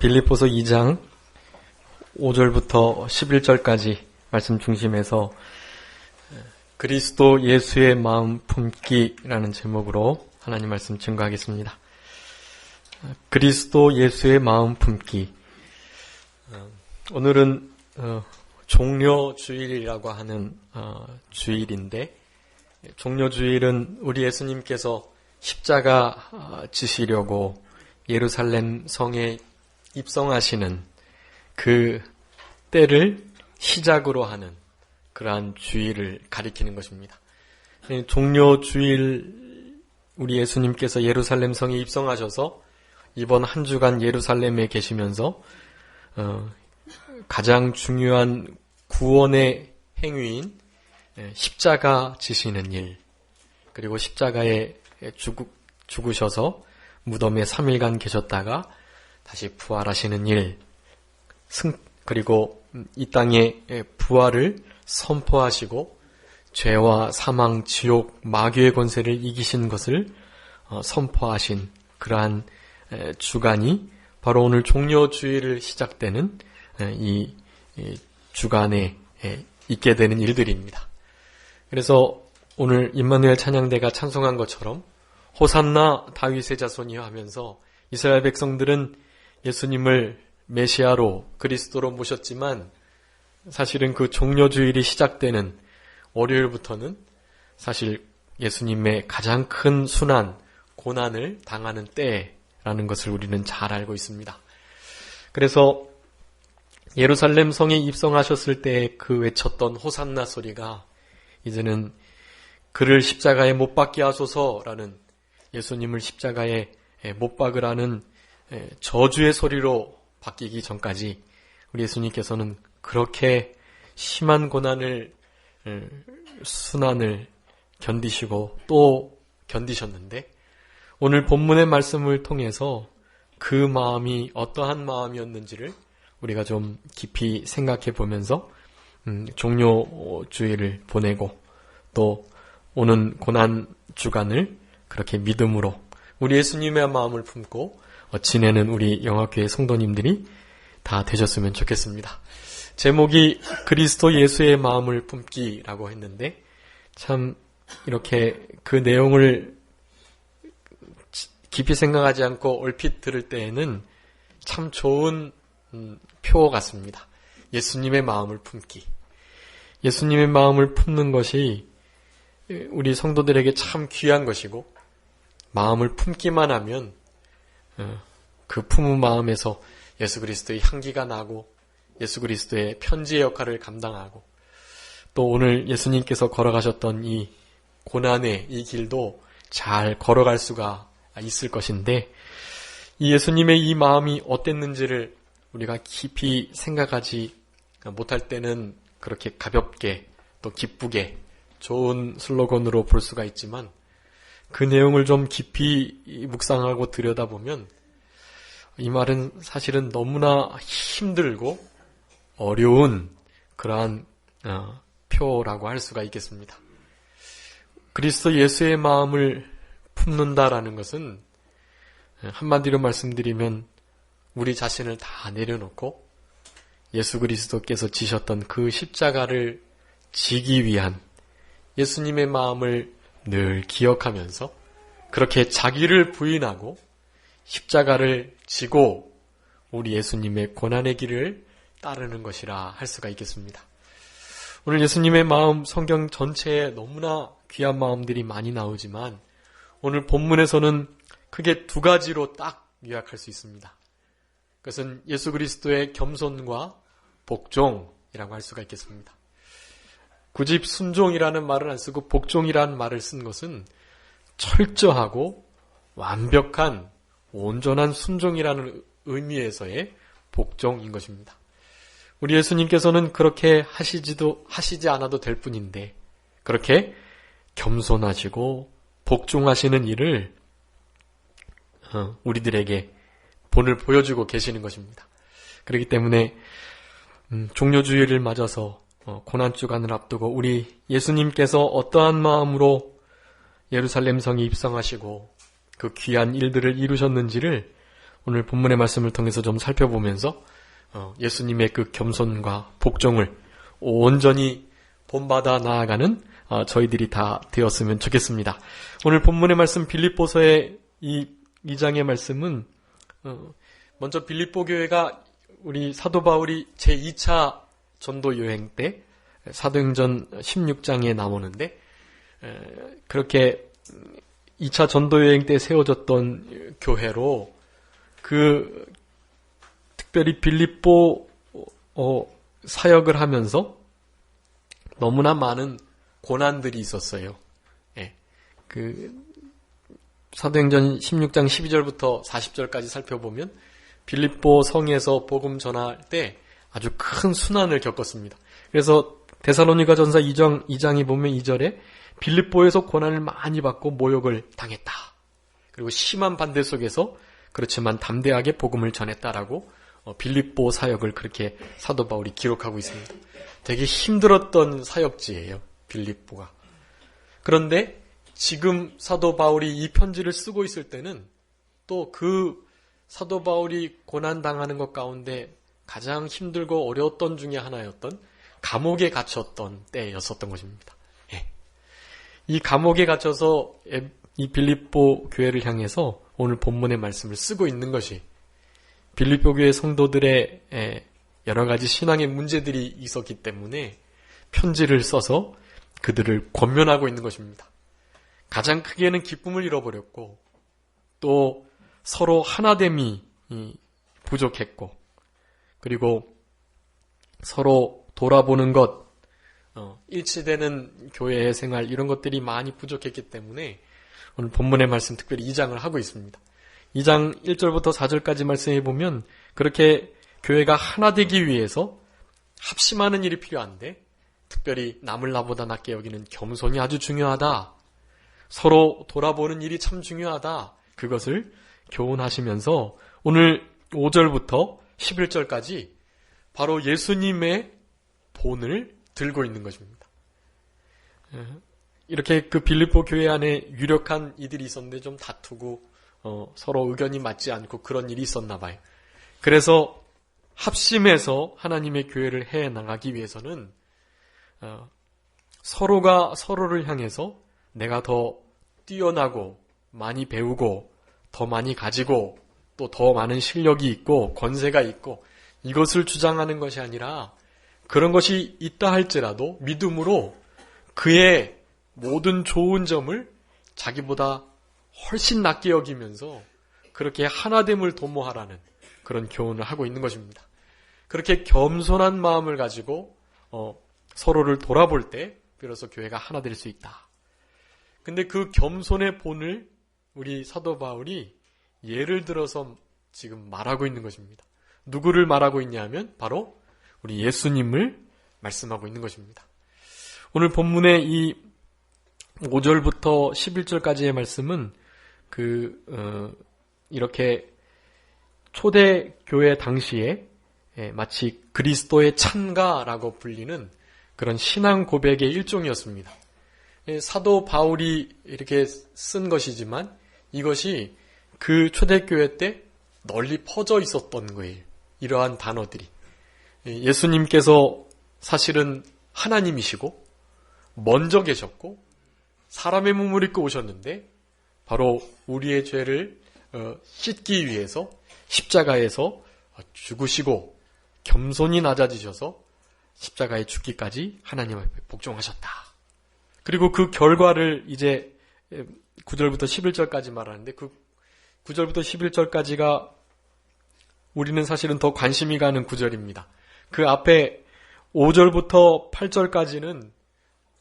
빌립보서 2장 5절부터 11절까지 말씀 중심에서 그리스도 예수의 마음 품기라는 제목으로 하나님 말씀 증거하겠습니다. 그리스도 예수의 마음 품기. 오늘은 종려주일이라고 하는 주일인데, 종려주일은 우리 예수님께서 십자가 지시려고 예루살렘 성에 입성하시는 그 때를 시작으로 하는 그러한 주일을 가리키는 것입니다. 종려주일, 우리 예수님께서 예루살렘 성에 입성하셔서 이번 한 주간 예루살렘에 계시면서 가장 중요한 구원의 행위인 십자가 지시는 일, 그리고 십자가에 죽으셔서 무덤에 3일간 계셨다가 다시 부활하시는 일, 그리고 이 땅의 부활을 선포하시고 죄와 사망, 지옥, 마귀의 권세를 이기신 것을 선포하신 그러한 주간이 바로 오늘 종려주일을 시작되는 이 주간에 있게 되는 일들입니다. 그래서 오늘 임마누엘 찬양대가 찬송한 것처럼 호산나 다윗의 자손이여 하면서 이스라엘 백성들은 예수님을 메시아로 그리스도로 모셨지만 사실은 그 종려주일이 시작되는 월요일부터는 사실 예수님의 가장 큰 순환, 고난을 당하는 때라는 것을 우리는 잘 알고 있습니다. 그래서 예루살렘 성에 입성하셨을 때 그 외쳤던 호산나 소리가 이제는 그를 십자가에 못 박게 하소서라는, 예수님을 십자가에 못 박으라는 저주의 소리로 바뀌기 전까지 우리 예수님께서는 그렇게 심한 고난을, 순환을 견디시고 또 견디셨는데, 오늘 본문의 말씀을 통해서 그 마음이 어떠한 마음이었는지를 우리가 좀 깊이 생각해 보면서 종려주일을 보내고 또 오는 고난 주간을 그렇게 믿음으로 우리 예수님의 마음을 품고 지내는 우리 영화교회 성도님들이 다 되셨으면 좋겠습니다. 제목이 그리스도 예수의 마음을 품기라고 했는데, 참 이렇게 그 내용을 깊이 생각하지 않고 얼핏 들을 때에는 참 좋은 표 같습니다. 예수님의 마음을 품기. 예수님의 마음을 품는 것이 우리 성도들에게 참 귀한 것이고, 마음을 품기만 하면 그 품은 마음에서 예수 그리스도의 향기가 나고 예수 그리스도의 편지의 역할을 감당하고, 또 오늘 예수님께서 걸어가셨던 이 고난의 이 길도 잘 걸어갈 수가 있을 것인데, 이 예수님의 이 마음이 어땠는지를 우리가 깊이 생각하지 못할 때는 그렇게 가볍게 또 기쁘게 좋은 슬로건으로 볼 수가 있지만, 그 내용을 좀 깊이 묵상하고 들여다보면 이 말은 사실은 너무나 힘들고 어려운 그러한 표라고 할 수가 있겠습니다. 그리스도 예수의 마음을 품는다라는 것은 한마디로 말씀드리면 우리 자신을 다 내려놓고 예수 그리스도께서 지셨던 그 십자가를 지기 위한 예수님의 마음을 늘 기억하면서 그렇게 자기를 부인하고 십자가를 지고 우리 예수님의 고난의 길을 따르는 것이라 할 수가 있겠습니다. 오늘 예수님의 마음, 성경 전체에 너무나 귀한 마음들이 많이 나오지만 오늘 본문에서는 크게 두 가지로 딱 요약할 수 있습니다. 그것은 예수 그리스도의 겸손과 복종이라고 할 수가 있겠습니다. 굳이 순종이라는 말을 안 쓰고 복종이라는 말을 쓴 것은 철저하고 완벽한 온전한 순종이라는 의미에서의 복종인 것입니다. 우리 예수님께서는 그렇게 하시지 않아도 될 뿐인데 그렇게 겸손하시고 복종하시는 일을 우리들에게 본을 보여주고 계시는 것입니다. 그렇기 때문에 종려주일을 맞아서 고난주간을 앞두고 우리 예수님께서 어떠한 마음으로 예루살렘 성에 입성하시고 그 귀한 일들을 이루셨는지를 오늘 본문의 말씀을 통해서 좀 살펴보면서 예수님의 그 겸손과 복종을 온전히 본받아 나아가는 저희들이 다 되었으면 좋겠습니다. 오늘 본문의 말씀 빌립보서의 이 2장의 말씀은 먼저 빌립보 교회가 우리 사도 바울이 제2차 전도 여행 때 사도행전 16장에 나오는데 그렇게 2차 전도 여행 때 세워졌던 교회로 특별히 빌립보 사역을 하면서 너무나 많은 고난들이 있었어요. 예. 사도행전 16장 12절부터 40절까지 살펴보면 빌립보 성에서 복음 전할 때 아주 큰 순환을 겪었습니다. 그래서 데살로니가 전서 2장이 보면 2절에 빌립보에서 고난을 많이 받고 모욕을 당했다. 그리고 심한 반대 속에서 그렇지만 담대하게 복음을 전했다라고 빌립보 사역을 그렇게 사도 바울이 기록하고 있습니다. 되게 힘들었던 사역지예요, 빌립보가. 그런데 지금 사도 바울이 이 편지를 쓰고 있을 때는 또 그 사도 바울이 고난당하는 것 가운데 가장 힘들고 어려웠던 중에 하나였던 감옥에 갇혔던 때였었던 것입니다. 예. 이 감옥에 갇혀서 이 빌립보 교회를 향해서 오늘 본문의 말씀을 쓰고 있는 것이 빌립보 교회 성도들의 여러 가지 신앙의 문제들이 있었기 때문에 편지를 써서 그들을 권면하고 있는 것입니다. 가장 크게는 기쁨을 잃어버렸고 또 서로 하나됨이 부족했고 그리고 서로 돌아보는 것, 일치되는 교회의 생활 이런 것들이 많이 부족했기 때문에 오늘 본문의 말씀 특별히 2장을 하고 있습니다. 2장 1절부터 4절까지 말씀해 보면 그렇게 교회가 하나 되기 위해서 합심하는 일이 필요한데 특별히 남을 나보다 낮게 여기는 겸손이 아주 중요하다. 서로 돌아보는 일이 참 중요하다. 그것을 교훈하시면서 오늘 5절부터 11절까지 바로 예수님의 본을 들고 있는 것입니다. 이렇게 그 빌립보 교회 안에 유력한 이들이 있었는데 좀 다투고 서로 의견이 맞지 않고 그런 일이 있었나 봐요. 그래서 합심해서 하나님의 교회를 해 나가기 위해서는 서로가 서로를 향해서 내가 더 뛰어나고 많이 배우고 더 많이 가지고 또 더 많은 실력이 있고 권세가 있고 이것을 주장하는 것이 아니라 그런 것이 있다 할지라도 믿음으로 그의 모든 좋은 점을 자기보다 훨씬 낮게 여기면서 그렇게 하나됨을 도모하라는 그런 교훈을 하고 있는 것입니다. 그렇게 겸손한 마음을 가지고 서로를 돌아볼 때 비로소 교회가 하나 될 수 있다. 근데 그 겸손의 본을 우리 사도 바울이 예를 들어서 지금 말하고 있는 것입니다. 누구를 말하고 있냐 하면 바로 우리 예수님을 말씀하고 있는 것입니다. 오늘 본문의 이 5절부터 11절까지의 말씀은 이렇게 초대교회 당시에 마치 그리스도의 찬가라고 불리는 그런 신앙 고백의 일종이었습니다. 사도 바울이 이렇게 쓴 것이지만 이것이 그 초대교회 때 널리 퍼져 있었던 거예요. 이러한 단어들이. 예수님께서 사실은 하나님이시고 먼저 계셨고 사람의 몸을 입고 오셨는데 바로 우리의 죄를 씻기 위해서 십자가에서 죽으시고 겸손히 낮아지셔서 십자가에 죽기까지 하나님 앞에 복종하셨다. 그리고 그 결과를 이제 9절부터 11절까지 말하는데 그 9절부터 11절까지가 우리는 사실은 더 관심이 가는 구절입니다. 그 앞에 5절부터 8절까지는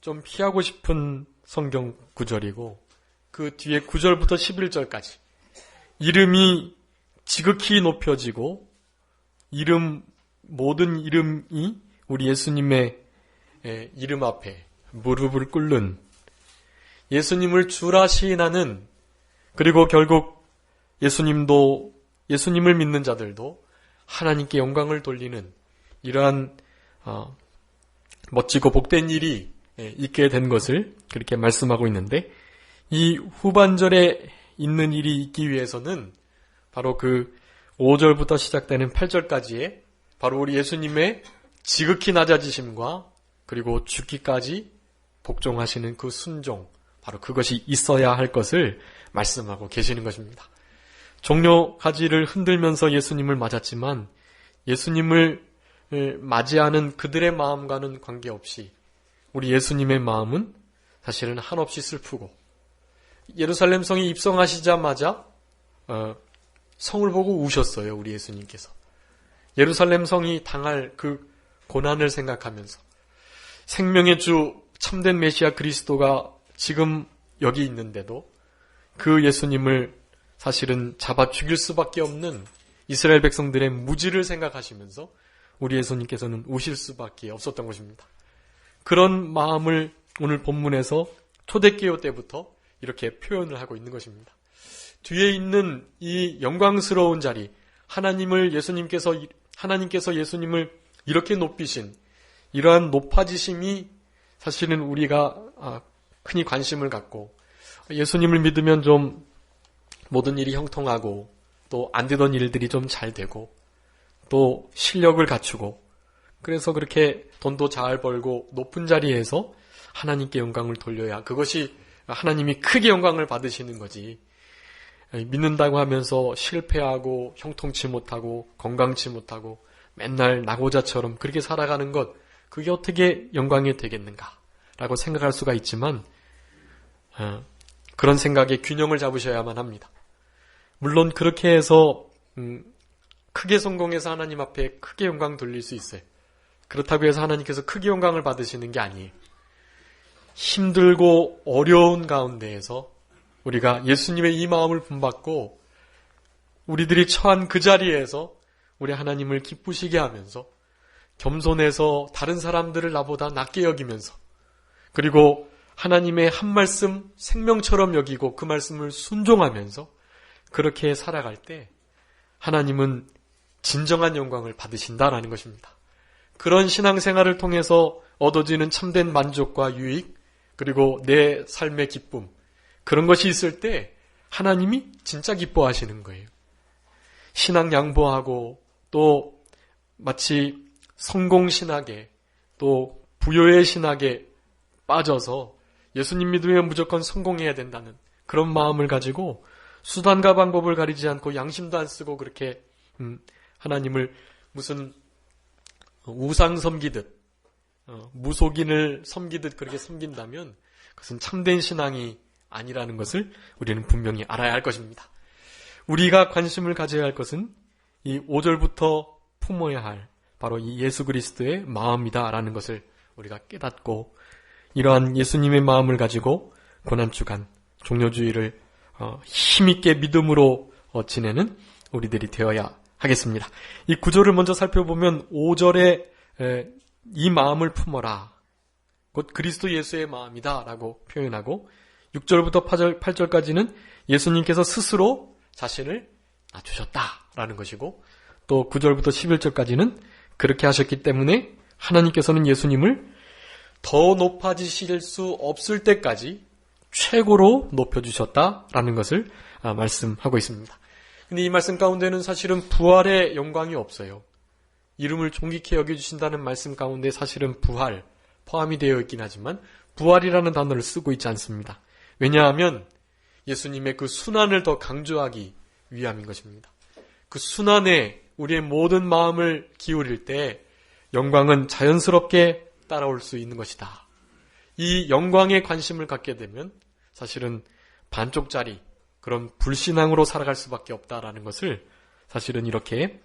좀 피하고 싶은 성경 구절이고 그 뒤에 9절부터 11절까지 이름이 지극히 높여지고 모든 이름이 우리 예수님의 이름 앞에 무릎을 꿇는 예수님을 주라 시인하는 그리고 결국 예수님을 믿는 자들도 하나님께 영광을 돌리는 이러한 멋지고 복된 일이 있게 된 것을 그렇게 말씀하고 있는데 이 후반절에 있는 일이 있기 위해서는 바로 그 5절부터 시작되는 8절까지의 바로 우리 예수님의 지극히 낮아지심과 그리고 죽기까지 복종하시는 그 순종, 바로 그것이 있어야 할 것을 말씀하고 계시는 것입니다. 종려 가지를 흔들면서 예수님을 맞았지만 예수님을 맞이하는 그들의 마음과는 관계없이 우리 예수님의 마음은 사실은 한없이 슬프고, 예루살렘 성에 입성하시자마자 성을 보고 우셨어요. 우리 예수님께서 예루살렘 성이 당할 그 고난을 생각하면서 생명의 주 참된 메시아 그리스도가 지금 여기 있는데도 그 예수님을 사실은 잡아 죽일 수밖에 없는 이스라엘 백성들의 무지를 생각하시면서 우리 예수님께서는 우실 수밖에 없었던 것입니다. 그런 마음을 오늘 본문에서 초대교회 때부터 이렇게 표현을 하고 있는 것입니다. 뒤에 있는 이 영광스러운 자리, 하나님께서 예수님을 이렇게 높이신 이러한 높아지심이 사실은 우리가 흔히 관심을 갖고, 예수님을 믿으면 좀 모든 일이 형통하고 또 안 되던 일들이 좀 잘 되고 또 실력을 갖추고, 그래서 그렇게 돈도 잘 벌고 높은 자리에서 하나님께 영광을 돌려야 그것이 하나님이 크게 영광을 받으시는 거지, 믿는다고 하면서 실패하고 형통치 못하고 건강치 못하고 맨날 낙오자처럼 그렇게 살아가는 것, 그게 어떻게 영광이 되겠는가 라고 생각할 수가 있지만 그런 생각에 균형을 잡으셔야만 합니다. 물론 그렇게 해서 크게 성공해서 하나님 앞에 크게 영광 돌릴 수 있어요. 그렇다고 해서 하나님께서 크게 영광을 받으시는 게 아니에요. 힘들고 어려운 가운데에서 우리가 예수님의 이 마음을 본받고 우리들이 처한 그 자리에서 우리 하나님을 기쁘시게 하면서 겸손해서 다른 사람들을 나보다 낮게 여기면서, 그리고 하나님의 한 말씀 생명처럼 여기고 그 말씀을 순종하면서 그렇게 살아갈 때 하나님은 진정한 영광을 받으신다라는 것입니다. 그런 신앙생활을 통해서 얻어지는 참된 만족과 유익, 그리고 내 삶의 기쁨, 그런 것이 있을 때 하나님이 진짜 기뻐하시는 거예요. 신앙 양보하고 또 마치 성공신학에 또 부요의 신학에 빠져서 예수님 믿으면 무조건 성공해야 된다는 그런 마음을 가지고 수단과 방법을 가리지 않고 양심도 안 쓰고 그렇게 하나님을 무슨 우상 섬기듯 무속인을 섬기듯 그렇게 섬긴다면 그것은 참된 신앙이 아니라는 것을 우리는 분명히 알아야 할 것입니다. 우리가 관심을 가져야 할 것은 이 5절부터 품어야 할 바로 이 예수 그리스도의 마음이다라는 것을 우리가 깨닫고, 이러한 예수님의 마음을 가지고 고난주간 종료주의를 힘있게 믿음으로 지내는 우리들이 되어야 하겠습니다. 이 구절을 먼저 살펴보면 5절에 이 마음을 품어라, 곧 그리스도 예수의 마음이다 라고 표현하고, 6절부터 8절까지는 예수님께서 스스로 자신을 낮추셨다라는 것이고, 또 9절부터 11절까지는 그렇게 하셨기 때문에 하나님께서는 예수님을 더 높아지실 수 없을 때까지 최고로 높여주셨다라는 것을 말씀하고 있습니다. 근데 이 말씀 가운데는 사실은 부활의 영광이 없어요. 이름을 존귀케 여겨주신다는 말씀 가운데 사실은 부활 포함이 되어 있긴 하지만 부활이라는 단어를 쓰고 있지 않습니다. 왜냐하면 예수님의 그 순환을 더 강조하기 위함인 것입니다. 그 순환에 우리의 모든 마음을 기울일 때 영광은 자연스럽게 따라올 수 있는 것이다. 이 영광에 관심을 갖게 되면 사실은 반쪽짜리 그런 불신앙으로 살아갈 수밖에 없다라는 것을 사실은 이렇게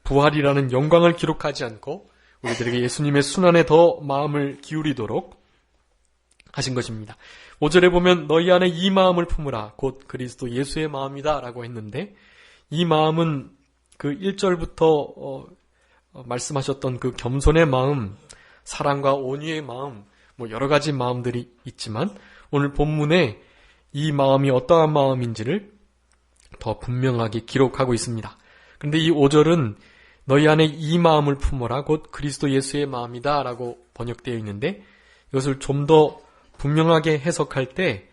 부활이라는 영광을 기록하지 않고 우리들에게 예수님의 순환에 더 마음을 기울이도록 하신 것입니다. 5절에 보면 너희 안에 이 마음을 품으라 곧 그리스도 예수의 마음이다 라고 했는데, 이 마음은 그 1절부터 말씀하셨던 그 겸손의 마음, 사랑과 온유의 마음, 여러 가지 마음들이 있지만 오늘 본문에 이 마음이 어떠한 마음인지를 더 분명하게 기록하고 있습니다. 그런데 이 5절은 너희 안에 이 마음을 품어라 곧 그리스도 예수의 마음이다 라고 번역되어 있는데, 이것을 좀 더 분명하게 해석할 때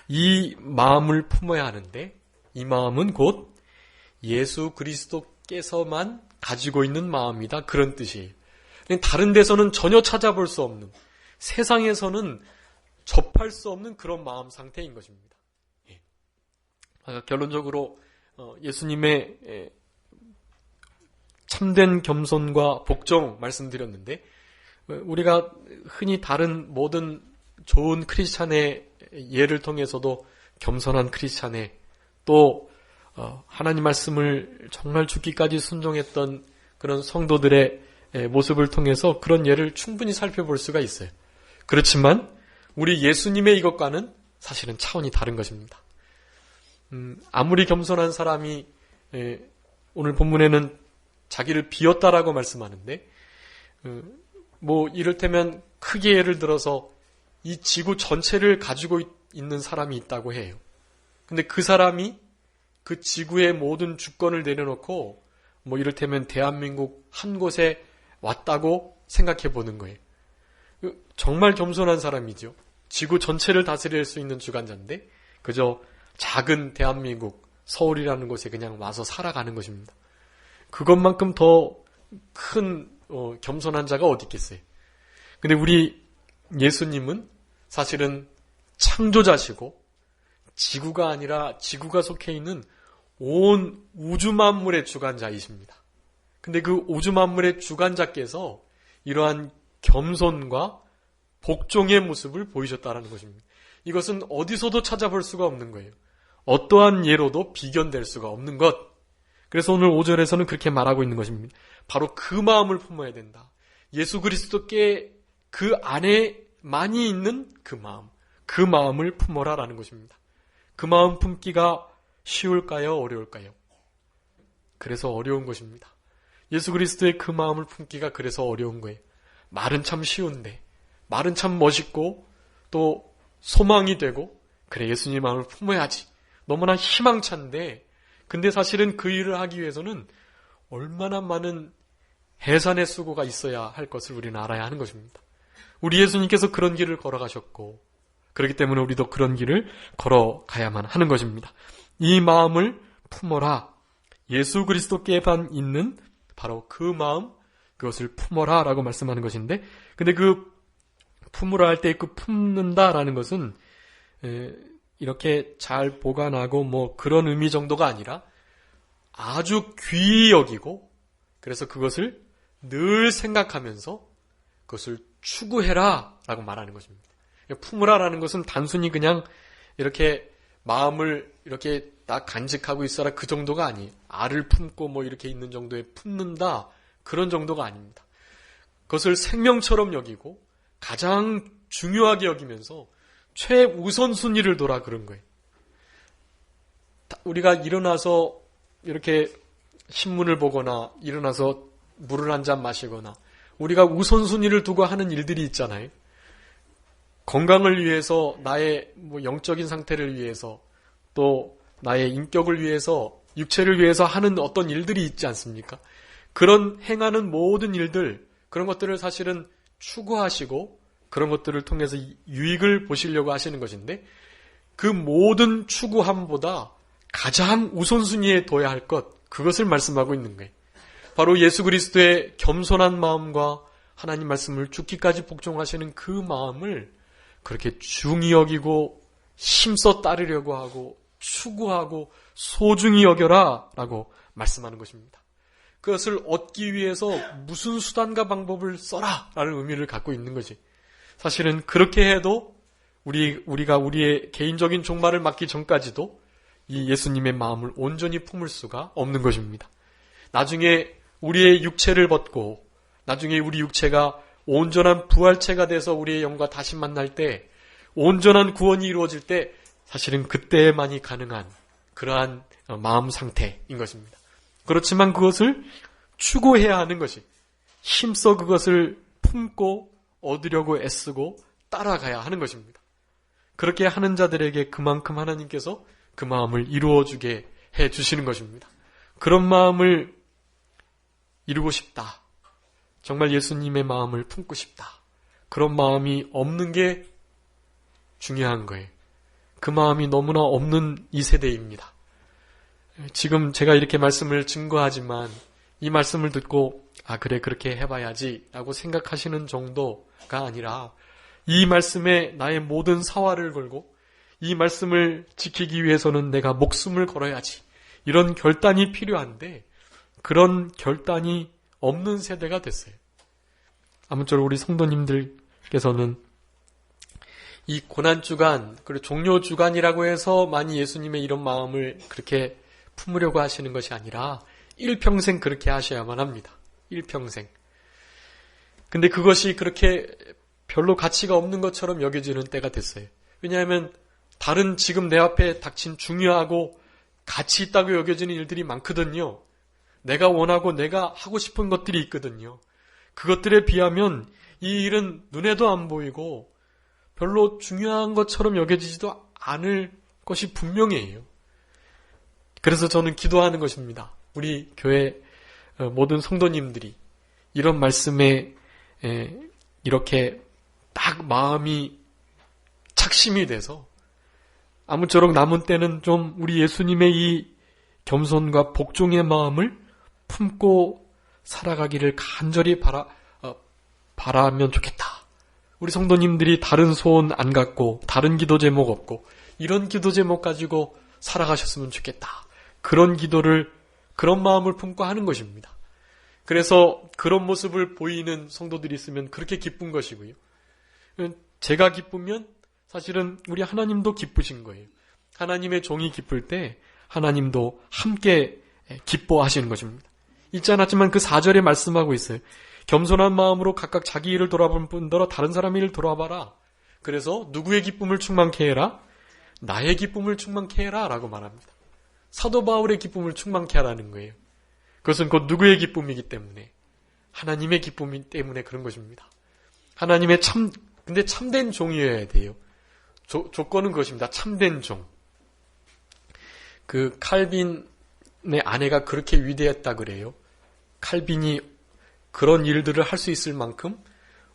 이 마음을 품어야 하는데, 이 마음은 곧 예수 그리스도께서만 가지고 있는 마음이다. 그런 뜻이에요. 다른 데서는 전혀 찾아볼 수 없는, 세상에서는 접할 수 없는 그런 마음 상태인 것입니다. 결론적으로 예수님의 참된 겸손과 복종 말씀드렸는데, 우리가 흔히 다른 모든 좋은 크리스찬의 예를 통해서도 겸손한 크리스찬의, 또 하나님 말씀을 정말 죽기까지 순종했던 그런 성도들의 모습을 통해서 그런 예를 충분히 살펴볼 수가 있어요. 그렇지만 우리 예수님의 이것과는 사실은 차원이 다른 것입니다. 아무리 겸손한 사람이 오늘 본문에는 자기를 비웠다라고 말씀하는데, 뭐 이를테면 크게 예를 들어서 이 지구 전체를 가지고 있는 사람이 있다고 해요. 근데 그 사람이 그 지구의 모든 주권을 내려놓고 뭐 이를테면 대한민국 한 곳에 왔다고 생각해 보는 거예요. 정말 겸손한 사람이죠. 지구 전체를 다스릴 수 있는 주관자인데 그저 작은 대한민국 서울이라는 곳에 그냥 와서 살아가는 것입니다. 그것만큼 더 큰 겸손한 자가 어디 있겠어요. 근데 우리 예수님은 사실은 창조자시고 지구가 아니라 지구가 속해 있는 온 우주 만물의 주관자이십니다. 근데 그 우주 만물의 주관자께서 이러한 겸손과 복종의 모습을 보이셨다라는 것입니다. 이것은 어디서도 찾아볼 수가 없는 거예요. 어떠한 예로도 비견될 수가 없는 것. 그래서 오늘 5절에서는 그렇게 말하고 있는 것입니다. 바로 그 마음을 품어야 된다. 예수 그리스도께 그 안에 많이 있는 그 마음을 품어라라는 것입니다. 그 마음 품기가 쉬울까요? 어려울까요? 그래서 어려운 것입니다. 예수 그리스도의 그 마음을 품기가 그래서 어려운 거예요. 말은 참 쉬운데, 말은 참 멋있고 또 소망이 되고, 그래 예수님 마음을 품어야지. 너무나 희망찬데, 근데 사실은 그 일을 하기 위해서는 얼마나 많은 해산의 수고가 있어야 할 것을 우리는 알아야 하는 것입니다. 우리 예수님께서 그런 길을 걸어가셨고, 그렇기 때문에 우리도 그런 길을 걸어가야만 하는 것입니다. 이 마음을 품어라. 예수 그리스도께만 있는 바로 그 마음, 그것을 품어라 라고 말씀하는 것인데, 근데 그 품으라 할 때 그 품는다라는 것은 이렇게 잘 보관하고 뭐 그런 의미 정도가 아니라 아주 귀히 여기고, 그래서 그것을 늘 생각하면서 그것을 추구해라 라고 말하는 것입니다. 품으라라는 것은 단순히 그냥 이렇게 마음을 이렇게 딱 간직하고 있어라 그 정도가 아니에요. 알을 품고 뭐 이렇게 있는 정도의 품는다, 그런 정도가 아닙니다. 그것을 생명처럼 여기고 가장 중요하게 여기면서 최우선순위를 둬라 그런 거예요. 우리가 일어나서 이렇게 신문을 보거나 일어나서 물을 한 잔 마시거나 우리가 우선순위를 두고 하는 일들이 있잖아요. 건강을 위해서, 나의 뭐 영적인 상태를 위해서, 또 나의 인격을 위해서, 육체를 위해서 하는 어떤 일들이 있지 않습니까? 그런 행하는 모든 일들, 그런 것들을 사실은 추구하시고 그런 것들을 통해서 유익을 보시려고 하시는 것인데, 그 모든 추구함보다 가장 우선순위에 둬야 할 것, 그것을 말씀하고 있는 거예요. 바로 예수 그리스도의 겸손한 마음과 하나님 말씀을 죽기까지 복종하시는 그 마음을 그렇게 중히 여기고 힘써 따르려고 하고 추구하고 소중히 여겨라 라고 말씀하는 것입니다. 그것을 얻기 위해서 무슨 수단과 방법을 써라 라는 의미를 갖고 있는 거지. 사실은 그렇게 해도 우리가 우리의 개인적인 종말을 맞기 전까지도 이 예수님의 마음을 온전히 품을 수가 없는 것입니다. 나중에 우리의 육체를 벗고 나중에 우리 육체가 온전한 부활체가 돼서 우리의 영과 다시 만날 때, 온전한 구원이 이루어질 때 사실은 그때만이 가능한 그러한 마음 상태인 것입니다. 그렇지만 그것을 추구해야 하는 것이, 힘써 그것을 품고 얻으려고 애쓰고 따라가야 하는 것입니다. 그렇게 하는 자들에게 그만큼 하나님께서 그 마음을 이루어주게 해주시는 것입니다. 그런 마음을 이루고 싶다. 정말 예수님의 마음을 품고 싶다. 그런 마음이 없는 게 중요한 거예요. 그 마음이 너무나 없는 이 세대입니다. 지금 제가 이렇게 말씀을 증거하지만 이 말씀을 듣고 그래 그렇게 해봐야지 라고 생각하시는 정도가 아니라 이 말씀에 나의 모든 사활을 걸고 이 말씀을 지키기 위해서는 내가 목숨을 걸어야지 이런 결단이 필요한데 그런 결단이 없는 세대가 됐어요. 아무쪼록 우리 성도님들께서는 이 고난주간 그리고 종료주간이라고 해서 많이 예수님의 이런 마음을 그렇게 품으려고 하시는 것이 아니라 일평생 그렇게 하셔야만 합니다. 일평생. 근데 그것이 그렇게 별로 가치가 없는 것처럼 여겨지는 때가 됐어요. 왜냐하면 다른 지금 내 앞에 닥친 중요하고 가치 있다고 여겨지는 일들이 많거든요. 내가 원하고 내가 하고 싶은 것들이 있거든요. 그것들에 비하면 이 일은 눈에도 안 보이고 별로 중요한 것처럼 여겨지지도 않을 것이 분명해요. 그래서 저는 기도하는 것입니다. 우리 교회 모든 성도님들이 이런 말씀에 이렇게 딱 마음이 착심이 돼서 아무쪼록 남은 때는 좀 우리 예수님의 이 겸손과 복종의 마음을 품고 살아가기를 간절히 바라면 좋겠다. 우리 성도님들이 다른 소원 안 갖고 다른 기도 제목 없고 이런 기도 제목 가지고 살아가셨으면 좋겠다. 그런 기도를 그런 마음을 품고 하는 것입니다. 그래서 그런 모습을 보이는 성도들이 있으면 그렇게 기쁜 것이고요. 제가 기쁘면 사실은 우리 하나님도 기쁘신 거예요. 하나님의 종이 기쁠 때 하나님도 함께 기뻐하시는 것입니다. 잊지 않았지만 그 4절에 말씀하고 있어요. 겸손한 마음으로 각각 자기 일을 돌아볼 뿐더러 다른 사람의 일을 돌아봐라. 그래서 누구의 기쁨을 충만케 해라? 나의 기쁨을 충만케 해라 라고 말합니다. 사도 바울의 기쁨을 충만케 하라는 거예요. 그것은 곧 누구의 기쁨이기 때문에 하나님의 기쁨이 때문에 그런 것입니다. 하나님의 근데 참된 종이어야 돼요. 조건은 그것입니다. 참된 종. 그 칼빈의 아내가 그렇게 위대했다 그래요. 칼빈이 그런 일들을 할 수 있을 만큼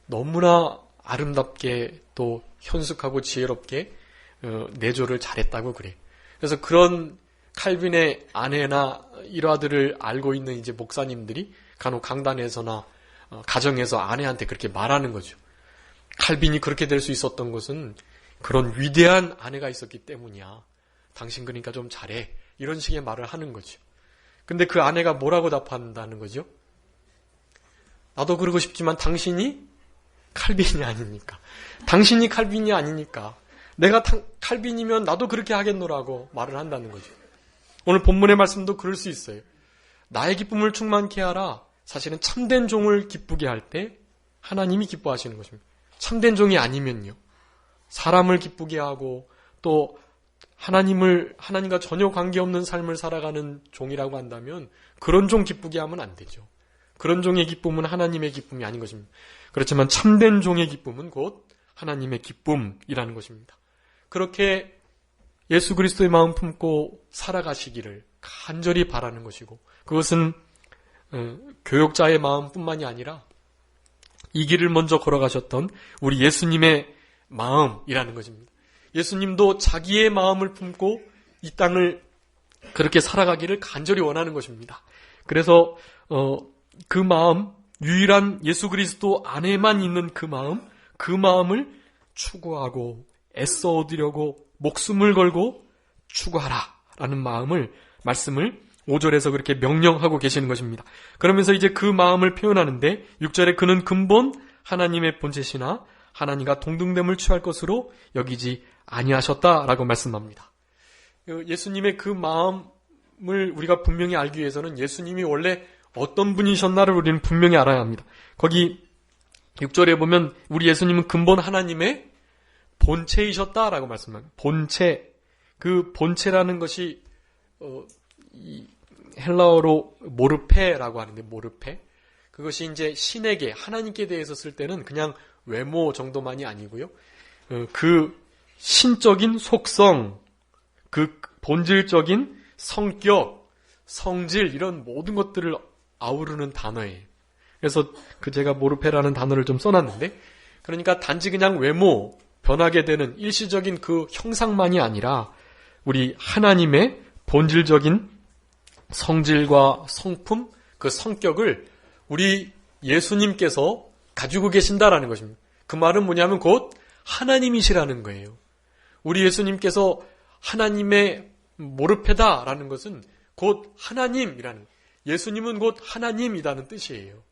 너무나 아름답게 또 현숙하고 지혜롭게 내조를 잘했다고 그래요. 그래서 그런 칼빈의 아내나 일화들을 알고 있는 이제 목사님들이 간혹 강단에서나 가정에서 아내한테 그렇게 말하는 거죠. 칼빈이 그렇게 될 수 있었던 것은 그런 위대한 아내가 있었기 때문이야. 당신 그러니까 좀 잘해. 이런 식의 말을 하는 거죠. 근데 그 아내가 뭐라고 답한다는 거죠? 나도 그러고 싶지만 당신이 칼빈이 아니니까. 당신이 칼빈이 아니니까. 내가 칼빈이면 나도 그렇게 하겠노라고 말을 한다는 거죠. 오늘 본문의 말씀도 그럴 수 있어요. 나의 기쁨을 충만케 하라. 사실은 참된 종을 기쁘게 할 때 하나님이 기뻐하시는 것입니다. 참된 종이 아니면요. 사람을 기쁘게 하고 또 하나님과 전혀 관계없는 삶을 살아가는 종이라고 한다면 그런 종 기쁘게 하면 안 되죠. 그런 종의 기쁨은 하나님의 기쁨이 아닌 것입니다. 그렇지만 참된 종의 기쁨은 곧 하나님의 기쁨이라는 것입니다. 그렇게 예수 그리스도의 마음 품고 살아가시기를 간절히 바라는 것이고 그것은 교역자의 마음뿐만이 아니라 이 길을 먼저 걸어가셨던 우리 예수님의 마음이라는 것입니다. 예수님도 자기의 마음을 품고 이 땅을 그렇게 살아가기를 간절히 원하는 것입니다. 그래서 그 마음, 유일한 예수 그리스도 안에만 있는 그 마음을 추구하고 애써 얻으려고 목숨을 걸고 추구하라라는 말씀을 5절에서 그렇게 명령하고 계시는 것입니다. 그러면서 이제 그 마음을 표현하는데 6절에 그는 근본 하나님의 본체시나 하나님과 동등됨을 취할 것으로 여기지 아니하셨다라고 말씀합니다. 예수님의 그 마음을 우리가 분명히 알기 위해서는 예수님이 원래 어떤 분이셨나를 우리는 분명히 알아야 합니다. 거기 6절에 보면 우리 예수님은 근본 하나님의 본체이셨다라고 말씀합니다. 본체. 그 본체라는 것이 이 헬라어로 모르페라고 하는데 모르페. 그것이 이제 신에게 하나님께 대해서 쓸 때는 그냥 외모 정도만이 아니고요. 그 신적인 속성, 그 본질적인 성격, 성질 이런 모든 것들을 아우르는 단어예요. 그래서 제가 모르페라는 단어를 좀 써놨는데 그러니까 단지 그냥 외모, 변하게 되는 일시적인 그 형상만이 아니라 우리 하나님의 본질적인 성질과 성품, 그 성격을 우리 예수님께서 가지고 계신다라는 것입니다. 그 말은 뭐냐면 곧 하나님이시라는 거예요. 우리 예수님께서 하나님의 모르페다라는 것은 곧 하나님이라는, 예수님은 곧 하나님이라는 뜻이에요.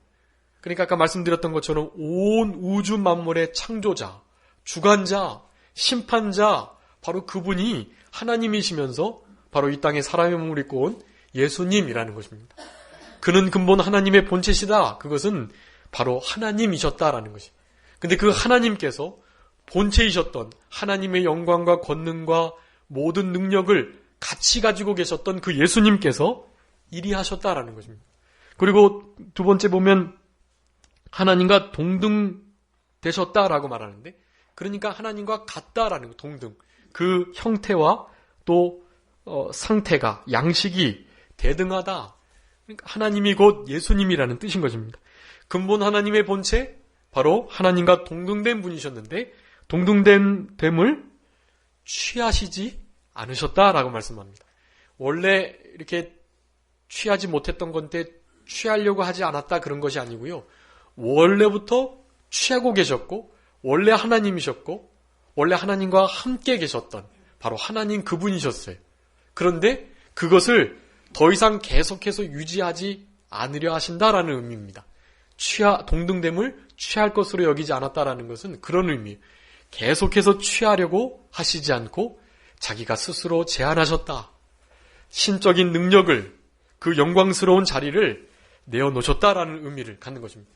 그러니까 아까 말씀드렸던 것처럼 온 우주 만물의 창조자, 주관자, 심판자, 바로 그분이 하나님이시면서 바로 이 땅에 사람의 몸을 입고 온 예수님이라는 것입니다. 그는 근본 하나님의 본체시다. 그것은 바로 하나님이셨다라는 것입니다. 근데 그 하나님께서 본체이셨던 하나님의 영광과 권능과 모든 능력을 같이 가지고 계셨던 그 예수님께서 이리 하셨다라는 것입니다. 그리고 두 번째 보면 하나님과 동등되셨다라고 말하는데, 그러니까 하나님과 같다라는 거, 동등. 그 형태와 또 상태가, 양식이 대등하다. 그러니까 하나님이 곧 예수님이라는 뜻인 것입니다. 근본 하나님의 본체, 바로 하나님과 동등된 분이셨는데 동등된 됨을 취하시지 않으셨다라고 말씀합니다. 원래 이렇게 취하지 못했던 건데 취하려고 하지 않았다 그런 것이 아니고요. 원래부터 취하고 계셨고 원래 하나님이셨고 원래 하나님과 함께 계셨던 바로 하나님 그분이셨어요. 그런데 그것을 더 이상 계속해서 유지하지 않으려 하신다라는 의미입니다. 동등됨을 취할 것으로 여기지 않았다라는 것은 그런 의미예요. 계속해서 취하려고 하시지 않고 자기가 스스로 제한하셨다. 신적인 능력을, 그 영광스러운 자리를 내어놓으셨다라는 의미를 갖는 것입니다.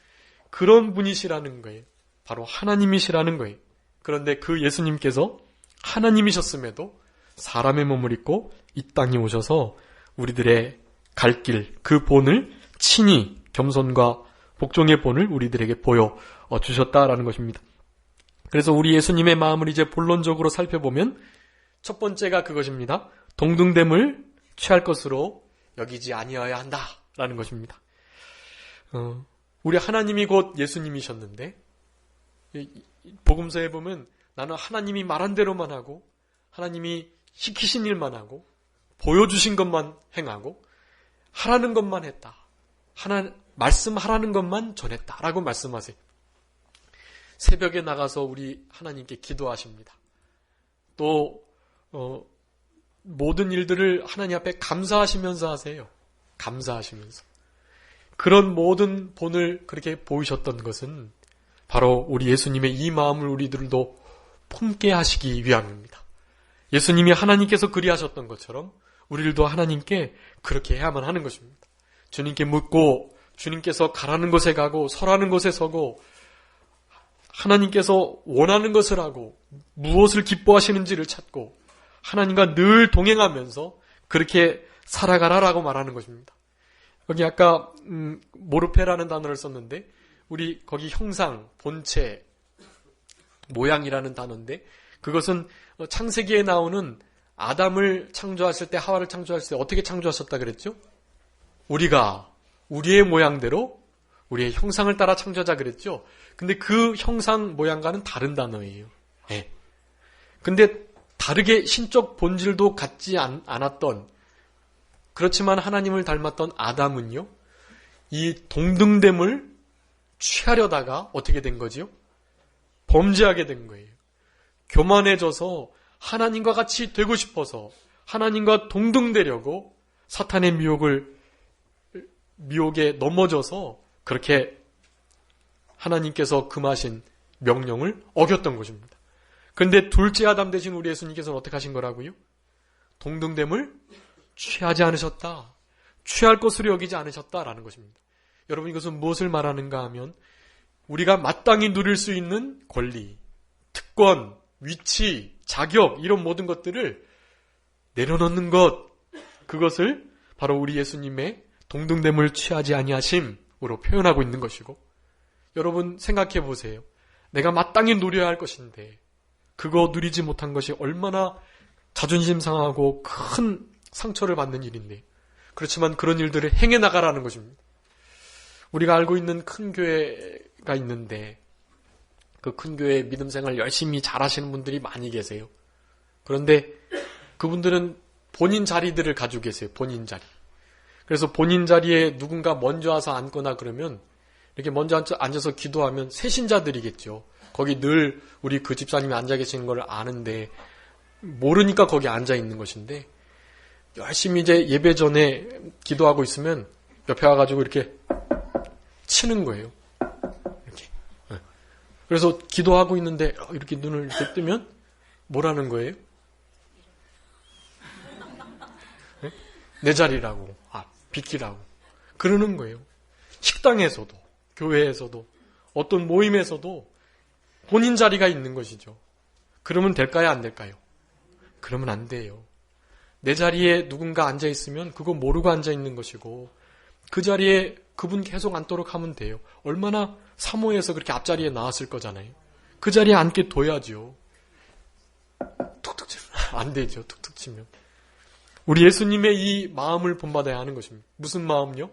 그런 분이시라는 거예요. 바로 하나님이시라는 거예요. 그런데 그 예수님께서 하나님이셨음에도 사람의 몸을 입고 이 땅에 오셔서 우리들의 갈 길, 그 본을 친히 겸손과 복종의 본을 우리들에게 보여주셨다라는 것입니다. 그래서 우리 예수님의 마음을 이제 본론적으로 살펴보면 첫 번째가 그것입니다. 동등됨을 취할 것으로 여기지 아니어야 한다라는 것입니다. 우리 하나님이 곧 예수님이셨는데 복음서에 보면 나는 하나님이 말한 대로만 하고 하나님이 시키신 일만 하고 보여주신 것만 행하고 하라는 것만 했다. 말씀하라는 것만 전했다라고 말씀하세요. 새벽에 나가서 우리 하나님께 기도하십니다. 또 모든 일들을 하나님 앞에 감사하시면서 하세요. 감사하시면서. 그런 모든 본을 그렇게 보이셨던 것은 바로 우리 예수님의 이 마음을 우리들도 품게 하시기 위함입니다. 예수님이 하나님께서 그리하셨던 것처럼 우리들도 하나님께 그렇게 해야만 하는 것입니다. 주님께 묻고 주님께서 가라는 곳에 가고 서라는 곳에 서고 하나님께서 원하는 것을 하고 무엇을 기뻐하시는지를 찾고 하나님과 늘 동행하면서 그렇게 살아가라라고 말하는 것입니다. 여기 아까 모르페라는 단어를 썼는데 우리 거기 형상, 본체, 모양이라는 단어인데 그것은 창세기에 나오는 아담을 창조하실 때 하와를 창조하실 때 어떻게 창조하셨다 그랬죠? 우리가 우리의 모양대로 우리의 형상을 따라 창조하자 그랬죠? 근데 그 형상 모양과는 다른 단어예요. 네. 근데 다르게 신적 본질도 갖지 않았던 그렇지만 하나님을 닮았던 아담은요. 이 동등됨을 취하려다가 어떻게 된 거지요? 범죄하게 된 거예요. 교만해져서 하나님과 같이 되고 싶어서 하나님과 동등되려고 사탄의 미혹에 넘어져서 그렇게 하나님께서 금하신 명령을 어겼던 것입니다. 그런데 둘째 아담 대신 우리 예수님께서는 어떻게 하신 거라고요? 동등됨을 취하지 않으셨다. 취할 것으로 여기지 않으셨다라는 것입니다. 여러분 이것은 무엇을 말하는가 하면 우리가 마땅히 누릴 수 있는 권리, 특권, 위치, 자격 이런 모든 것들을 내려놓는 것, 그것을 바로 우리 예수님의 동등됨을 취하지 아니하심으로 표현하고 있는 것이고 여러분 생각해 보세요. 내가 마땅히 누려야 할 것인데 그거 누리지 못한 것이 얼마나 자존심 상하고 큰 상처를 받는 일인데 그렇지만 그런 일들을 행해 나가라는 것입니다. 우리가 알고 있는 큰 교회가 있는데 그 큰 교회 믿음 생활 열심히 잘하시는 분들이 많이 계세요. 그런데 그분들은 본인 자리들을 가지고 계세요. 본인 자리. 그래서 본인 자리에 누군가 먼저 와서 앉거나 그러면 이렇게 먼저 앉아서 기도하면 새신자들이겠죠. 거기 늘 우리 그 집사님이 앉아 계시는 걸 아는데 모르니까 거기 앉아 있는 것인데 열심히 이제 예배 전에 기도하고 있으면 옆에 와가지고 이렇게 치는 거예요. 이렇게. 그래서 기도하고 있는데 이렇게 눈을 이렇게 뜨면 뭐라는 거예요? 내 자리라고, 비키라고 그러는 거예요. 식당에서도, 교회에서도, 어떤 모임에서도 본인 자리가 있는 것이죠. 그러면 될까요? 안 될까요? 그러면 안 돼요. 내 자리에 누군가 앉아있으면 그거 모르고 앉아있는 것이고 그 자리에 그분 계속 앉도록 하면 돼요. 얼마나 사모해서 그렇게 앞자리에 나왔을 거잖아요. 그 자리에 앉게 둬야죠. 툭툭 치면 안 되죠. 툭툭 치면. 우리 예수님의 이 마음을 본받아야 하는 것입니다. 무슨 마음요?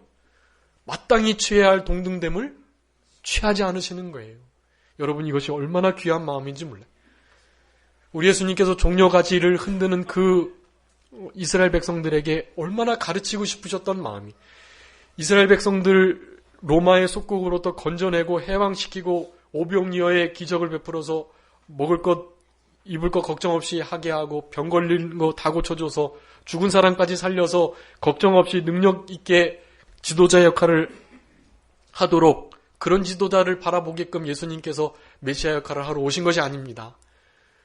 마땅히 취해야 할 동등됨을 취하지 않으시는 거예요. 여러분 이것이 얼마나 귀한 마음인지 몰라요. 우리 예수님께서 종려가지를 흔드는 그 이스라엘 백성들에게 얼마나 가르치고 싶으셨던 마음이 이스라엘 백성들 로마의 속국으로부터 건져내고 해방시키고 오병이어의 기적을 베풀어서 먹을 것 입을 것 걱정 없이 하게 하고 병 걸린 거 다 고쳐줘서 죽은 사람까지 살려서 걱정 없이 능력 있게 지도자 역할을 하도록 그런 지도자를 바라보게끔 예수님께서 메시아 역할을 하러 오신 것이 아닙니다.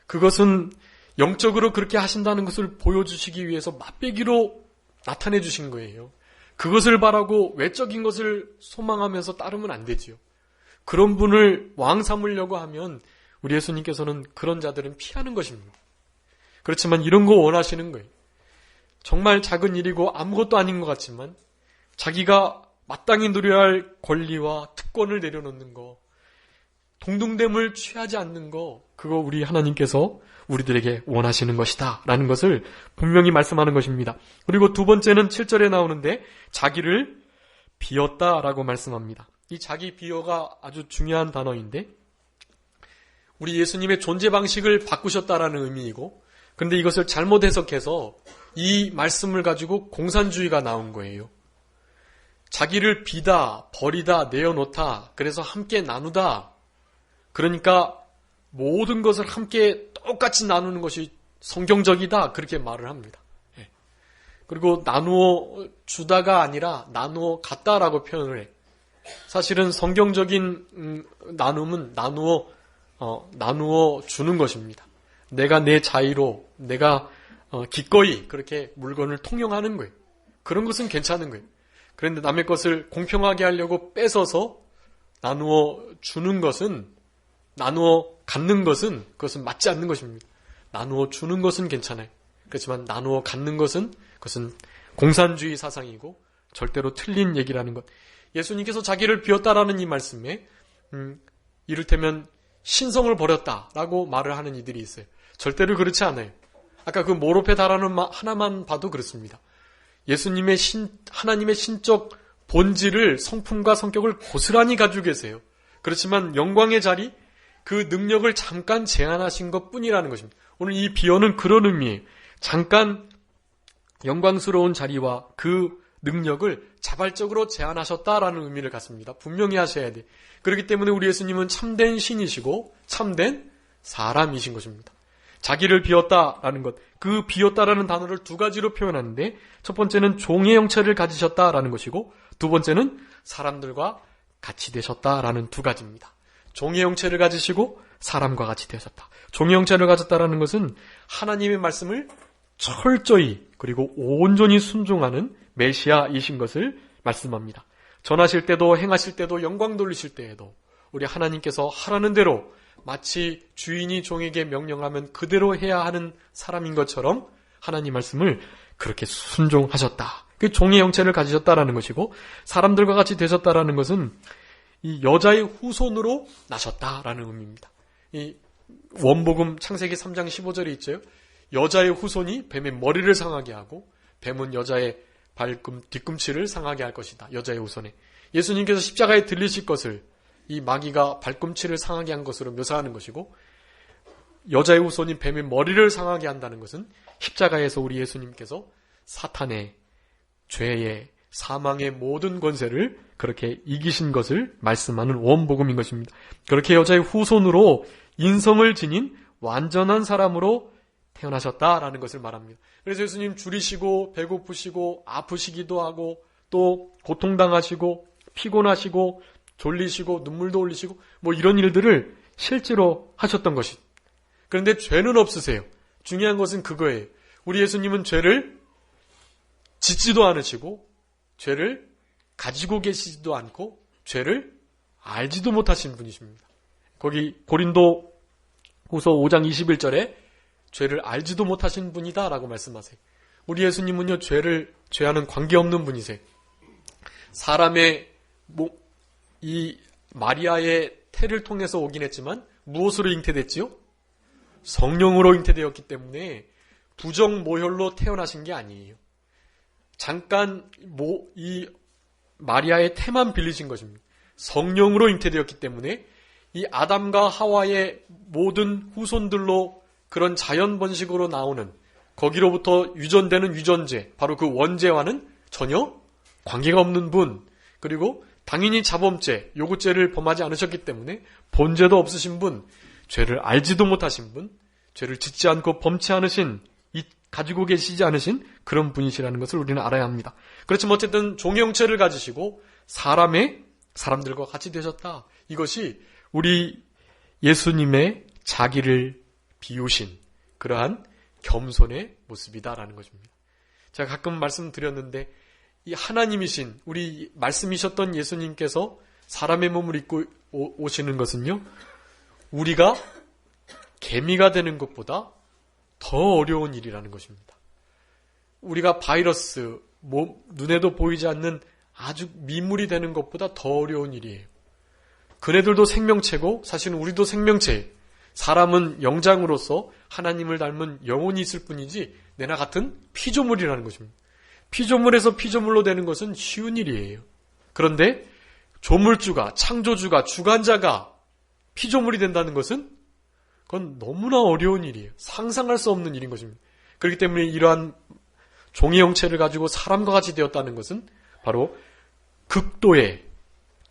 그것은 영적으로 그렇게 하신다는 것을 보여주시기 위해서 맛배기로 나타내 주신 거예요. 그것을 바라고 외적인 것을 소망하면서 따르면 안 되지요. 그런 분을 왕 삼으려고 하면 우리 예수님께서는 그런 자들은 피하는 것입니다. 그렇지만 이런 거 원하시는 거예요. 정말 작은 일이고 아무것도 아닌 것 같지만 자기가 마땅히 누려야 할 권리와 특권을 내려놓는 거, 동등됨을 취하지 않는 거, 그거 우리 하나님께서 우리들에게 원하시는 것이다 라는 것을 분명히 말씀하는 것입니다. 그리고 두 번째는 7절에 나오는데 자기를 비웠다라고 말씀합니다. 이 자기 비워가 아주 중요한 단어인데 우리 예수님의 존재 방식을 바꾸셨다라는 의미이고 근데 이것을 잘못 해석해서 이 말씀을 가지고 공산주의가 나온 거예요. 자기를 비다, 버리다, 내어놓다, 그래서 함께 나누다. 그러니까 모든 것을 함께 똑같이 나누는 것이 성경적이다. 그렇게 말을 합니다. 그리고 나누어 주다가 아니라 나누어 갖다라고 표현을 해. 사실은 성경적인 나눔은 나누어 주는 것입니다. 내가 내 자의로, 내가 기꺼이 그렇게 물건을 통용하는 거예요. 그런 것은 괜찮은 거예요. 그런데 남의 것을 공평하게 하려고 뺏어서 나누어 주는 것은, 나누어 갖는 것은 그것은 맞지 않는 것입니다. 나누어 주는 것은 괜찮아요. 그렇지만 나누어 갖는 것은 그것은 공산주의 사상이고 절대로 틀린 얘기라는 것. 예수님께서 자기를 비웠다라는 이 말씀에 이를테면 신성을 버렸다라고 말을 하는 이들이 있어요. 절대로 그렇지 않아요. 아까 그 모로페 달아놓은 하나만 봐도 그렇습니다. 예수님의 하나님의 신적 본질을, 성품과 성격을 고스란히 가지고 계세요. 그렇지만 영광의 자리, 그 능력을 잠깐 제한하신 것 뿐이라는 것입니다. 오늘 이 비유는 그런 의미예요. 잠깐 영광스러운 자리와 그 능력을 자발적으로 제한하셨다라는 의미를 갖습니다. 분명히 하셔야 돼. 그렇기 때문에 우리 예수님은 참된 신이시고 참된 사람이신 것입니다. 자기를 비웠다라는 것, 그 비웠다라는 단어를 두 가지로 표현하는데 첫 번째는 종의 형체를 가지셨다라는 것이고 두 번째는 사람들과 같이 되셨다라는 두 가지입니다. 종의 형체를 가지시고 사람과 같이 되셨다. 종의 형체를 가졌다라는 것은 하나님의 말씀을 철저히 그리고 온전히 순종하는 메시아이신 것을 말씀합니다. 전하실 때도 행하실 때도 영광 돌리실 때에도 우리 하나님께서 하라는 대로 마치 주인이 종에게 명령하면 그대로 해야 하는 사람인 것처럼 하나님 말씀을 그렇게 순종하셨다. 그 종의 형체를 가지셨다라는 것이고 사람들과 같이 되셨다라는 것은 이 여자의 후손으로 나셨다라는 의미입니다. 이 원복음 창세기 3장 15절에 있죠. 여자의 후손이 뱀의 머리를 상하게 하고 뱀은 여자의 뒤꿈치를 상하게 할 것이다. 여자의 후손에. 예수님께서 십자가에 들리실 것을 이 마귀가 발꿈치를 상하게 한 것으로 묘사하는 것이고 여자의 후손인 뱀의 머리를 상하게 한다는 것은 십자가에서 우리 예수님께서 사탄의 죄의 사망의 모든 권세를 그렇게 이기신 것을 말씀하는 원복음인 것입니다. 그렇게 여자의 후손으로 인성을 지닌 완전한 사람으로 태어나셨다라는 것을 말합니다. 그래서 예수님 줄이시고 배고프시고 아프시기도 하고 또 고통당하시고 피곤하시고 졸리시고 눈물도 흘리시고 뭐 이런 일들을 실제로 하셨던 것이. 그런데 죄는 없으세요. 중요한 것은 그거예요. 우리 예수님은 죄를 짓지도 않으시고 죄를 가지고 계시지도 않고 죄를 알지도 못하신 분이십니다. 거기 고린도 후서 5장 21절에 죄를 알지도 못하신 분이다 라고 말씀하세요. 우리 예수님은요, 죄와는 관계없는 분이세요. 사람의 이 마리아의 태를 통해서 오긴 했지만 무엇으로 잉태됐지요? 성령으로 잉태되었기 때문에 부정모혈로 태어나신 게 아니에요. 잠깐 이 마리아의 태만 빌리신 것입니다. 성령으로 잉태되었기 때문에 이 아담과 하와의 모든 후손들로 그런 자연 번식으로 나오는 거기로부터 유전되는 유전제, 바로 그 원죄와는 전혀 관계가 없는 분, 그리고 당연히 자범죄, 요구죄를 범하지 않으셨기 때문에 본죄도 없으신 분, 죄를 알지도 못하신 분, 죄를 짓지 않고 범치 않으신, 가지고 계시지 않으신 그런 분이시라는 것을 우리는 알아야 합니다. 그렇지만 어쨌든 종의 형체를 가지시고 사람들과 같이 되셨다. 이것이 우리 예수님의 자기를 비우신 그러한 겸손의 모습이다라는 것입니다. 제가 가끔 말씀드렸는데 이 하나님이신 우리 말씀이셨던 예수님께서 사람의 몸을 입고 오시는 것은요, 우리가 개미가 되는 것보다 더 어려운 일이라는 것입니다. 우리가 바이러스, 눈에도 보이지 않는 아주 미물이 되는 것보다 더 어려운 일이에요. 그네들도 생명체고 사실은 우리도 생명체예요. 사람은 영장으로서 하나님을 닮은 영혼이 있을 뿐이지 내나 같은 피조물이라는 것입니다. 피조물에서 피조물로 되는 것은 쉬운 일이에요. 그런데 조물주가, 창조주가, 주관자가 피조물이 된다는 것은 그건 너무나 어려운 일이에요. 상상할 수 없는 일인 것입니다. 그렇기 때문에 이러한 종의 형체를 가지고 사람과 같이 되었다는 것은 바로 극도의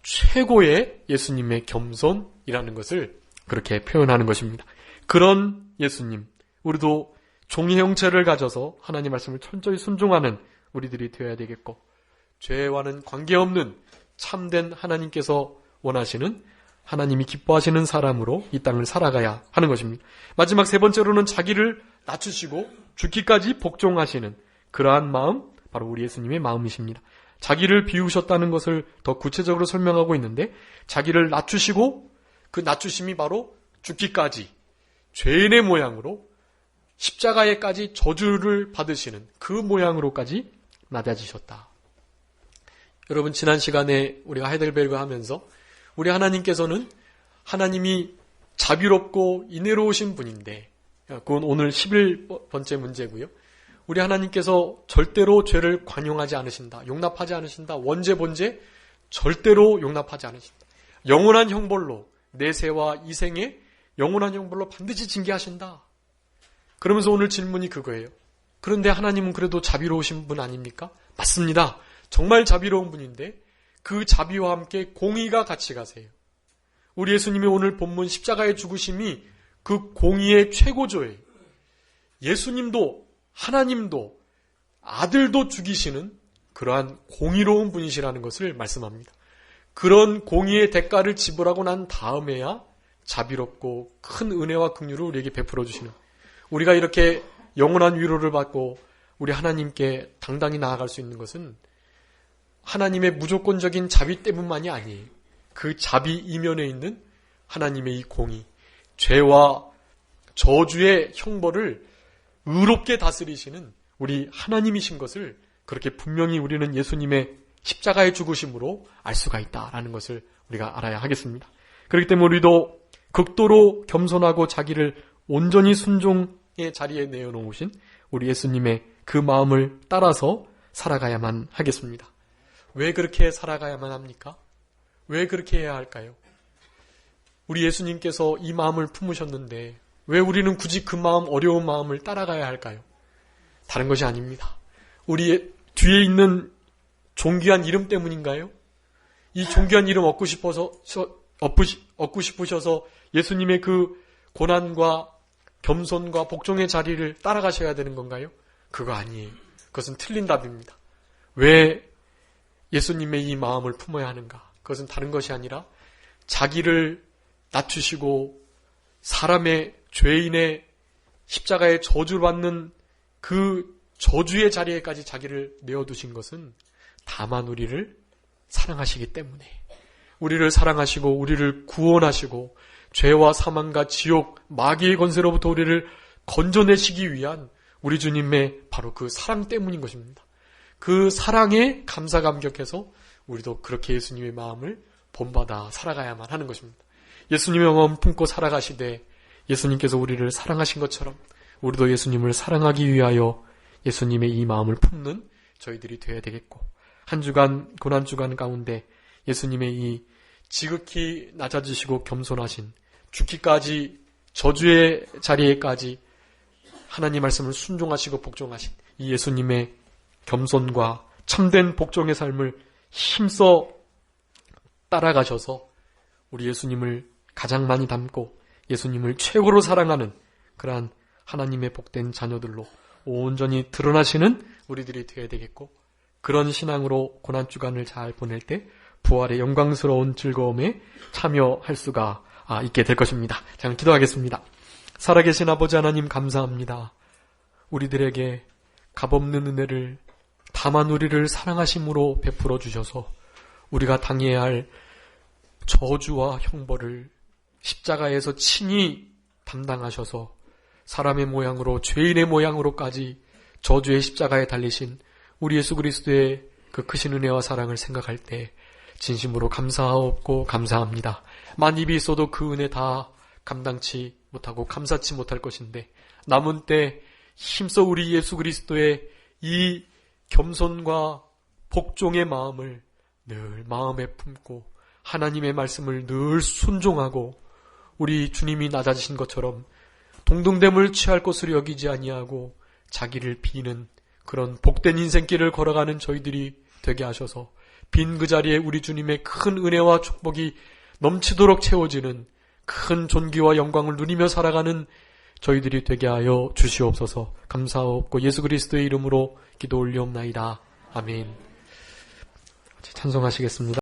최고의 예수님의 겸손이라는 것을 그렇게 표현하는 것입니다. 그런 예수님, 우리도 종의 형체를 가져서 하나님 말씀을 철저히 순종하는 우리들이 되어야 되겠고, 죄와는 관계없는 참된 하나님께서 원하시는, 하나님이 기뻐하시는 사람으로 이 땅을 살아가야 하는 것입니다. 마지막 세 번째로는 자기를 낮추시고 죽기까지 복종하시는 그러한 마음, 바로 우리 예수님의 마음이십니다. 자기를 비우셨다는 것을 더 구체적으로 설명하고 있는데, 자기를 낮추시고 그 낮추심이 바로 죽기까지 죄인의 모양으로 십자가에까지 저주를 받으시는 그 모양으로까지 낮아지셨다. 여러분, 지난 시간에 우리가 하이델베르그 하면서 우리 하나님께서는 하나님이 자비롭고 인애로우신 분인데, 그건 오늘 11번째 문제고요. 우리 하나님께서 절대로 죄를 관용하지 않으신다. 용납하지 않으신다. 원죄, 본죄 절대로 용납하지 않으신다. 영원한 형벌로, 내세와 이생에 영원한 형벌로 반드시 징계하신다. 그러면서 오늘 질문이 그거예요. 그런데 하나님은 그래도 자비로우신 분 아닙니까? 맞습니다. 정말 자비로운 분인데 그 자비와 함께 공의가 같이 가세요. 우리 예수님이 오늘 본문 십자가의 죽으심이 그 공의의 최고조예요. 예수님도 하나님도 아들도 죽이시는 그러한 공의로운 분이시라는 것을 말씀합니다. 그런 공의의 대가를 지불하고 난 다음에야 자비롭고 큰 은혜와 긍휼을 우리에게 베풀어 주시는, 우리가 이렇게 영원한 위로를 받고 우리 하나님께 당당히 나아갈 수 있는 것은 하나님의 무조건적인 자비 때문만이 아니에요. 그 자비 이면에 있는 하나님의 이 공의, 죄와 저주의 형벌을 의롭게 다스리시는 우리 하나님이신 것을 그렇게 분명히 우리는 예수님의 십자가의 죽으심으로 알 수가 있다라는 것을 우리가 알아야 하겠습니다. 그렇기 때문에 우리도 극도로 겸손하고 자기를 온전히 순종의 자리에 내어놓으신 우리 예수님의 그 마음을 따라서 살아가야만 하겠습니다. 왜 그렇게 살아가야만 합니까? 왜 그렇게 해야 할까요? 우리 예수님께서 이 마음을 품으셨는데 왜 우리는 굳이 그 마음, 어려운 마음을 따라가야 할까요? 다른 것이 아닙니다. 우리 뒤에 있는 존귀한 이름 때문인가요? 이 존귀한 이름 얻고 싶으셔서 예수님의 그 고난과 겸손과 복종의 자리를 따라가셔야 되는 건가요? 그거 아니에요. 그것은 틀린 답입니다. 왜 예수님의 이 마음을 품어야 하는가? 그것은 다른 것이 아니라 자기를 낮추시고 사람의 죄인의 십자가의 저주를 받는 그 저주의 자리에까지 자기를 내어두신 것은 다만 우리를 사랑하시기 때문에, 우리를 사랑하시고 우리를 구원하시고 죄와 사망과 지옥, 마귀의 권세로부터 우리를 건져내시기 위한 우리 주님의 바로 그 사랑 때문인 것입니다. 그 사랑에 감사 감격해서 우리도 그렇게 예수님의 마음을 본받아 살아가야만 하는 것입니다. 예수님의 마음 품고 살아가시되 예수님께서 우리를 사랑하신 것처럼 우리도 예수님을 사랑하기 위하여 예수님의 이 마음을 품는 저희들이 되어야 되겠고, 한 주간 고난 주간 가운데 예수님의 이 지극히 낮아지시고 겸손하신, 죽기까지 저주의 자리에까지 하나님 말씀을 순종하시고 복종하신 이 예수님의 겸손과 참된 복종의 삶을 힘써 따라가셔서 우리 예수님을 가장 많이 닮고 예수님을 최고로 사랑하는 그러한 하나님의 복된 자녀들로 온전히 드러나시는 우리들이 되어야 되겠고, 그런 신앙으로 고난주간을 잘 보낼 때 부활의 영광스러운 즐거움에 참여할 수가 있게 될 것입니다. 자, 기도하겠습니다. 살아계신 아버지 하나님 감사합니다. 우리들에게 값없는 은혜를 다만 우리를 사랑하심으로 베풀어 주셔서 우리가 당해야 할 저주와 형벌을 십자가에서 친히 담당하셔서 사람의 모양으로, 죄인의 모양으로까지 저주의 십자가에 달리신 우리 예수 그리스도의 그 크신 은혜와 사랑을 생각할 때 진심으로 감사하옵고 감사합니다. 만 입이 있어도 그 은혜 다 감당치 못하고 감사치 못할 것인데, 남은 때 힘써 우리 예수 그리스도의 이 겸손과 복종의 마음을 늘 마음에 품고 하나님의 말씀을 늘 순종하고 우리 주님이 낮아지신 것처럼 동등됨을 취할 것으로 여기지 아니하고 자기를 비는 그런 복된 인생길을 걸어가는 저희들이 되게 하셔서 빈 그 자리에 우리 주님의 큰 은혜와 축복이 넘치도록 채워지는 큰 존귀와 영광을 누리며 살아가는 저희들이 되게 하여 주시옵소서. 감사하옵고 예수 그리스도의 이름으로 기도 올리옵나이다. 아멘. 찬송하시겠습니다.